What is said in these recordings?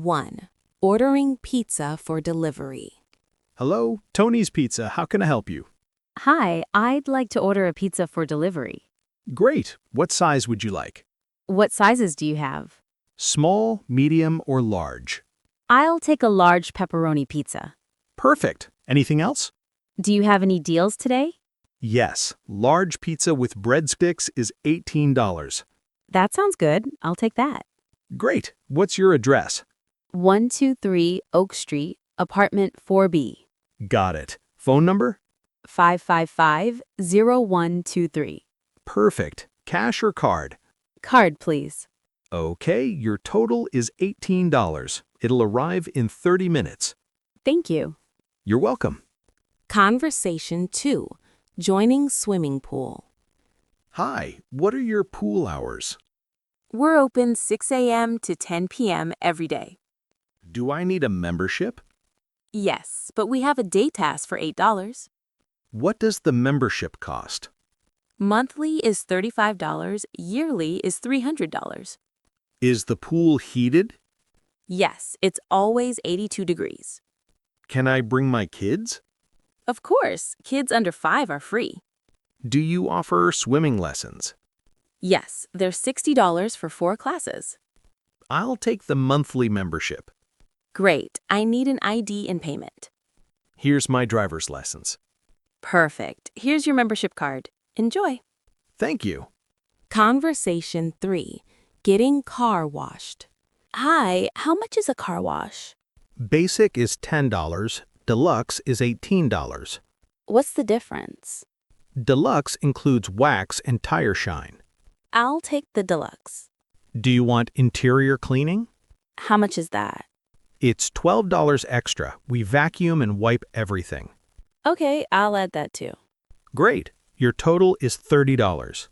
1. Ordering pizza for delivery. Hello, Tony's Pizza. How can I help you? Hi, I'd like to order a pizza for delivery. Great. What size would you like? What sizes do you have? Small, medium, or large? I'll take a large pepperoni pizza. Perfect. Anything else? Do you have any deals today? Yes. Large pizza with breadsticks is $18. That sounds good. I'll take that. Great. What's your address? 123 Oak Street, apartment 4B, Got it. Phone number? 555-0123. Perfect. Cash or card? Card, please. Okay, your total is $18. It'll arrive in 30 minutes. Thank you. You're welcome. Conversation 2. Joining swimming pool. Hi, what are your pool hours? We're open 6 a.m. to 10 p.m. every day. Do I need a membership? Yes, but we have a day pass for $8. What does the membership cost? Monthly is $35, yearly is $300. Is the pool heated? Yes, it's always 82 degrees. Can I bring my kids? Of course, kids under 5 are free. Do you offer swimming lessons? Yes, they're $60 for 4 classes. I'll take the monthly membership. Great, I need an ID and payment. Here's my driver's license. Perfect, here's your membership card. Enjoy. Thank you. Conversation 3. Getting car washed. Hi, how much is a car wash? Basic is $10, deluxe is $18. What's the difference? Deluxe includes wax and tire shine. I'll take the deluxe. Do you want interior cleaning? How much is that? It's $12 extra. We vacuum and wipe everything. Okay, I'll add that too. Great. Your total is $30.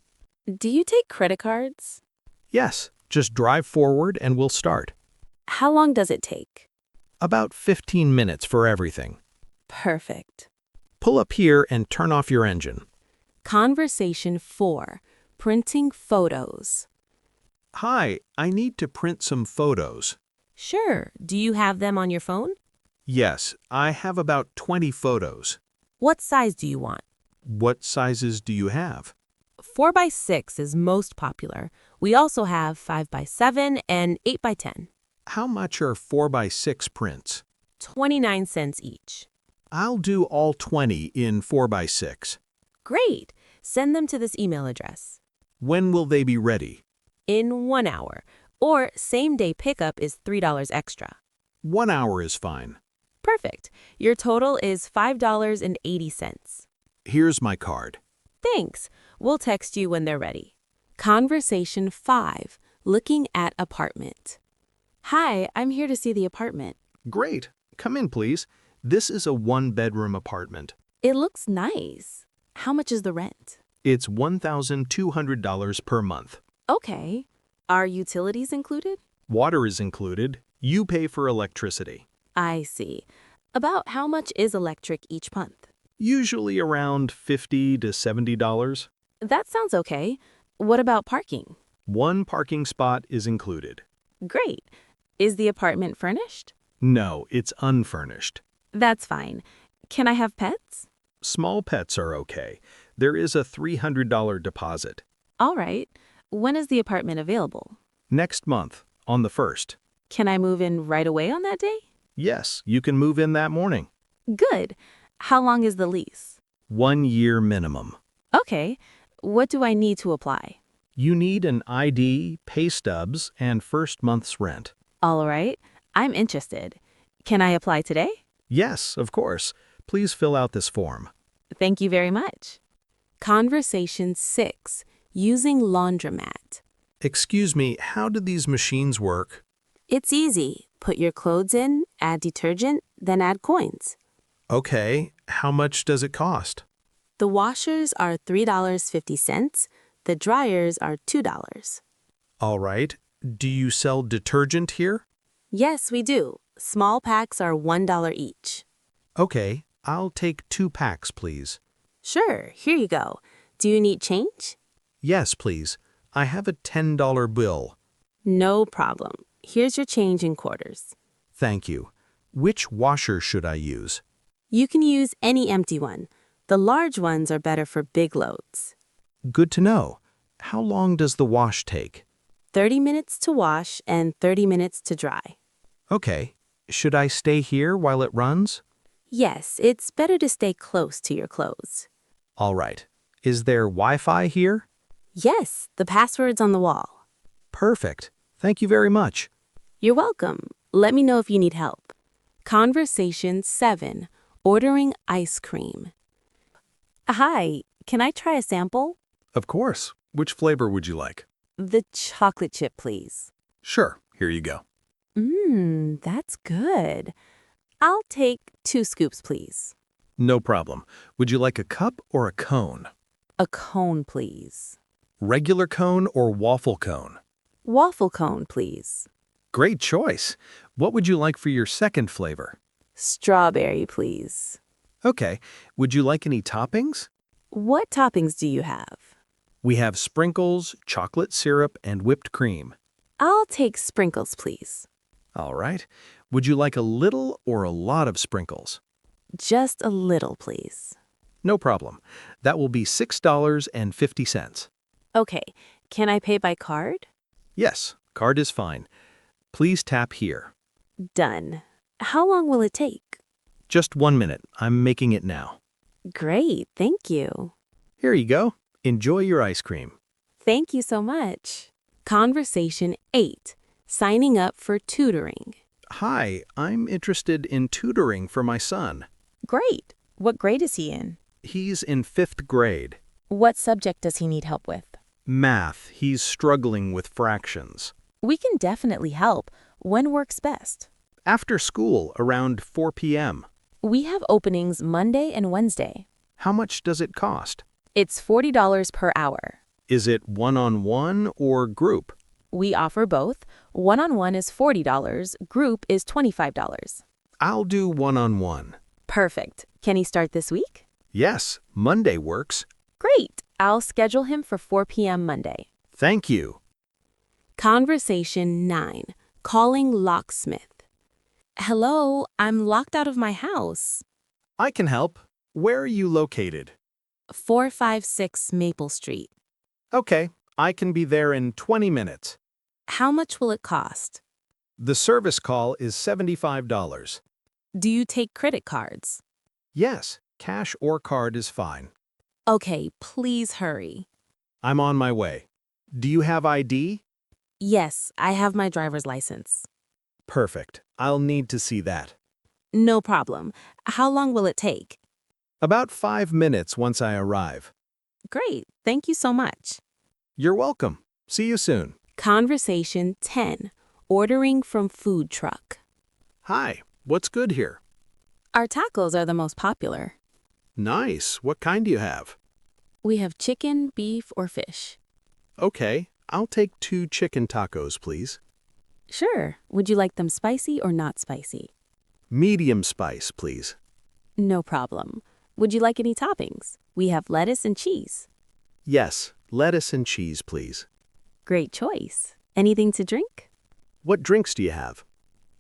Do you take credit cards? Yes, just drive forward and we'll start. How long does it take? About 15 minutes for everything. Perfect. Pull up here and turn off your engine. Conversation 4. Printing photos. Hi, I need to print some photos. Sure. Do you have them on your phone? Yes, I have about 20 photos. What size do you want? What sizes do you have? 4x6 is most popular. We also have 5x7 and 8x10. How much are 4x6 prints? 29 cents each. I'll do all 20 in 4x6. Great. Send them to this email address. When will they be ready? In 1 hour. Or same-day pickup is $3 extra. 1 hour is fine. Perfect. Your total is $5.80. Here's my card. Thanks. We'll text you when they're ready. Conversation 5. Looking at apartment. Hi, I'm here to see the apartment. Great. Come in, please. This is a one-bedroom apartment. It looks nice. How much is the rent? It's $1,200 per month. Okay. Are utilities included? Water is included. You pay for electricity. I see. About how much is electric each month? Usually around $50 to $70. That sounds okay. What about parking? One parking spot is included. Great. Is the apartment furnished? No, it's unfurnished. That's fine. Can I have pets? Small pets are okay. There is a $300 deposit. All right. When is the apartment available? Next month, on the 1st. Can I move in right away on that day? Yes, you can move in that morning. Good. How long is the lease? 1 year minimum. Okay. What do I need to apply? You need an ID, pay stubs, and first month's rent. All right. I'm interested. Can I apply today? Yes, of course. Please fill out this form. Thank you very much. Conversation 6. Using laundromat. Excuse me, how do these machines work? It's easy. Put your clothes in, add detergent, then add coins. Okay, how much does it cost? The washers are $3.50. The dryers are $2. All right. Do you sell detergent here? Yes, we do. Small packs are $1 each. Okay, I'll take 2 packs, please. Sure, here you go. Do you need change? Yes, please. I have a $10 bill. No problem. Here's your change in quarters. Thank you. Which washer should I use? You can use any empty one. The large ones are better for big loads. Good to know. How long does the wash take? 30 minutes to wash and 30 minutes to dry. Okay. Should I stay here while it runs? Yes, it's better to stay close to your clothes. All right. Is there Wi-Fi here? Yes, the password's on the wall. Perfect. Thank you very much. You're welcome. Let me know if you need help. Conversation 7. Ordering ice cream. Hi, can I try a sample? Of course. Which flavor would you like? The chocolate chip, please. Sure. Here you go. That's good. I'll take 2 scoops, please. No problem. Would you like a cup or a cone? A cone, please. Regular cone or waffle cone? Waffle cone, please. Great choice. What would you like for your second flavor? Strawberry, please. Okay. Would you like any toppings? What toppings do you have? We have sprinkles, chocolate syrup, and whipped cream. I'll take sprinkles, please. All right. Would you like a little or a lot of sprinkles? Just a little, please. No problem. That will be $6.50. Okay, can I pay by card? Yes, card is fine. Please tap here. Done. How long will it take? Just 1 minute. I'm making it now. Great, thank you. Here you go. Enjoy your ice cream. Thank you so much. Conversation 8. Signing up for tutoring. Hi, I'm interested in tutoring for my son. Great. What grade is he in? He's in 5th grade. What subject does he need help with? Math. He's struggling with fractions. We can definitely help. When works best? After school, around 4 p.m. We have openings Monday and Wednesday. How much does it cost? It's $40 per hour. Is it one-on-one or group? We offer both. One-on-one is $40, group is $25. I'll do one-on-one. Perfect. Can he start this week? Yes, Monday works. Great. I'll schedule him for 4 p.m. Monday. Thank you. Conversation 9. Calling locksmith. Hello, I'm locked out of my house. I can help. Where are you located? 456 Maple Street. Okay, I can be there in 20 minutes. How much will it cost? The service call is $75. Do you take credit cards? Yes, cash or card is fine. Okay, please hurry. I'm on my way. Do you have ID? Yes, I have my driver's license. Perfect. I'll need to see that. No problem. How long will it take? About 5 minutes once I arrive. Great, thank you so much. You're welcome. See you soon. Conversation 10. Ordering from food truck. Hi, what's good here? Our tacos are the most popular. Nice. What kind do you have? We have chicken, beef, or fish. Okay, I'll take 2 chicken tacos, please. Sure. Would you like them spicy or not spicy? Medium spice, please. No problem. Would you like any toppings? We have lettuce and cheese. Yes, lettuce and cheese, please. Great choice. Anything to drink? What drinks do you have?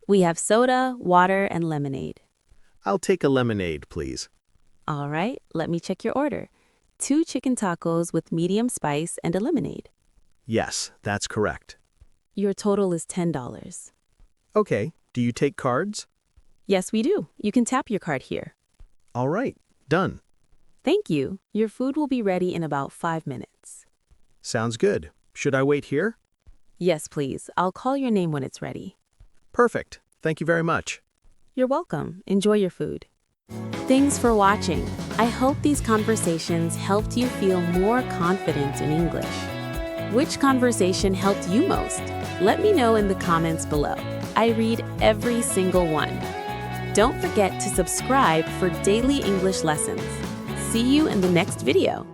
We have soda, water, and lemonade. I'll take a lemonade, please. All right, let me check your order. 2 chicken tacos with medium spice and a lemonade. Yes, that's correct. Your total is $10. Okay, do you take cards? Yes, we do. You can tap your card here. All right, done. Thank you. Your food will be ready in about 5 minutes. Sounds good. Should I wait here? Yes, please. I'll call your name when it's ready. Perfect. Thank you very much. You're welcome. Enjoy your food. Thanks for watching. I hope these conversations helped you feel more confident in English. Which conversation helped you most? Let me know in the comments below. I read every single one. Don't forget to subscribe for daily English lessons. See you in the next video.